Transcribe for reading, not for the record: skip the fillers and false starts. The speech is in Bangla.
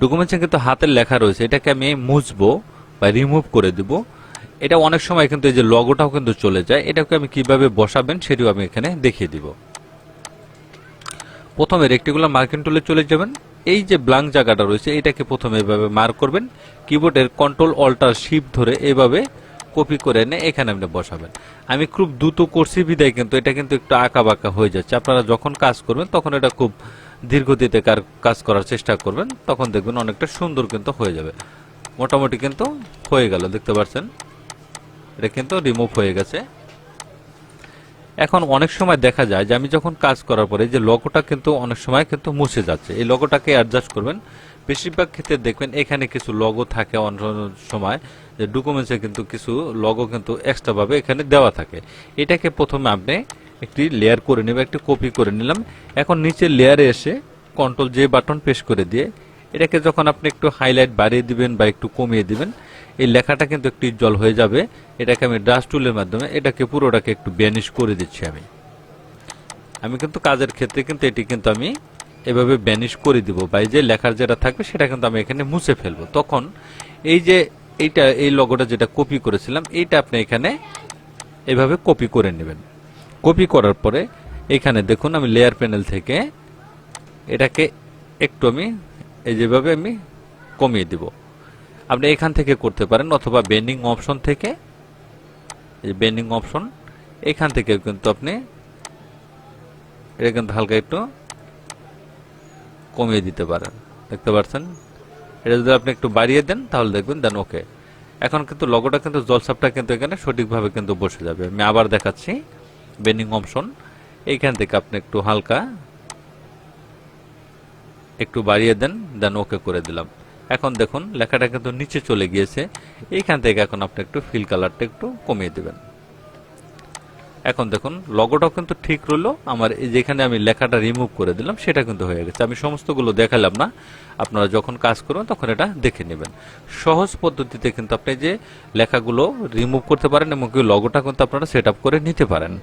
ডকুমেন্টসে কিন্তু হাতের লেখা রয়েছে, এটাকে আমি মুছবো বা রিমুভ করে দিব। এটা অনেক সময় কিন্তু এই যে লগোটাও কিন্তু চলে যায়, এটাকে আমি কিভাবে বসাবেন সেটিও আমি এখানে দেখিয়ে দিব। প্রথমে রেক্টেঙ্গুলার মার্কিং টুলে চলে যাবেন, এই যে ব্ল্যাঙ্ক জায়গাটা রয়েছে এটাকে প্রথমে এভাবে মার্ক করবেন, কিবোর্ডের কন্ট্রোল অল্টার শিফট ধরে এভাবে কপি করে এনে এখানে আপনি বসাবেন। আমি খুব দ্রুত করছি বিদায় কিন্তু এটা কিন্তু একটু আঁকা বাঁকা হয়ে যাচ্ছে। আপনারা যখন কাজ করবেন তখন এটা খুব ধীরগতিতে কাজ করার চেষ্টা করবেন, তখন দেখবেন অনেকটা সুন্দর কিন্তু হয়ে যাবে। মোটামুটি কিন্তু হয়ে গেল, দেখতে পাচ্ছেন এটা কিন্তু রিমুভ হয়ে গেছে। এখন অনেক সময় দেখা যায় যে আমি যখন কাজ করার পরে যে লোগোটা কিন্তু অনেক সময় কিন্তু মুছে যাচ্ছে, এই লোগোটাকে অ্যাডজাস্ট করবেন। বেশিরভাগ ক্ষেত্রে দেখবেন এখানে কিছু লোগো থাকে, অন্য সময় যে ডকুমেন্টসে কিন্তু কিছু লোগো কিন্তু এক্সট্রা ভাবে এখানে দেওয়া থাকে। এটাকে প্রথমে আপনি একটি লেয়ার করে নেবেন, একটি কপি করে নিলাম। এখন নিচে লেয়ারে এসে কন্ট্রোল জে বাটন প্রেস করে দিয়ে এটাকে যখন আপনি একটু হাইলাইট বাড়িয়ে দিবেন বা একটু কমিয়ে দিবেন, এই লেখাটা কিন্তু একটু উজ্জ্বল হয়ে যাবে। এটাকে আমি ব্রাশ টুলের মাধ্যমে এটাকে পুরোটাকে একটু ব্যানিশ করে দিচ্ছি। আমি কিন্তু কাজের ক্ষেত্রে কিন্তু এটি কিন্তু আমি এভাবে ব্যানিশ করে দিব, বা এই যে লেখার যেটা থাকবে সেটা কিন্তু আমি এখানে মুছে ফেলবো। তখন এই যে এই লোগোটা যেটা কপি করেছিলাম এইটা আপনি এখানে এভাবে কপি করে নেবেন। কপি করার পরে এখানে দেখুন আমি লেয়ার প্যানেল থেকে এটাকে একটু আমি এই যেভাবে আমি কমিয়ে দিব। আপনি এখান থেকে করতে পারেন অথবা বেন্ডিং অপশন থেকে, এই বেন্ডিং অপশন এখান থেকে কিন্তু আপনি এটা কিন্তু হালকা একটু কমিয়ে দিতে পারেন, দেখতে পাচ্ছেন। এটা যদি আপনি একটু বাড়িয়ে দেন তাহলে দেখবেন দেন ওকে। এখন কিন্তু লোগোটা কিন্তু জলসাপটা কিন্তু এখানে সঠিকভাবে কিন্তু বসে যাবে। আমি আবার দেখাচ্ছি, বেন্ডিং অপশন এইখান থেকে আপনি একটু হালকা একটু বাড়িয়ে দেন, দেন ওকে করে দিলাম। এখন দেখুন লেখাটা কিন্তু নিচে চলে গিয়েছে। এইখান থেকে এখন আপনি একটু ফিল কালারটা একটু কমিয়ে দিবেন। এখন দেখুন লোগোটাও কিন্তু ঠিক রইলো। আমার যেখানে আমি লেখাটা রিমুভ করে দিলাম সেটা কিন্তু হয়ে গেছে। আমি সমস্তগুলো দেখালাম না, আপনারা যখন কাজ করবেন তখন এটা দেখে নেবেন। সহজ পদ্ধতিতে কিন্তু আপনি যে লেখাগুলো রিমুভ করতে পারেন এবং লোগোটা কিন্তু আপনারা সেট আপ করে নিতে পারেন।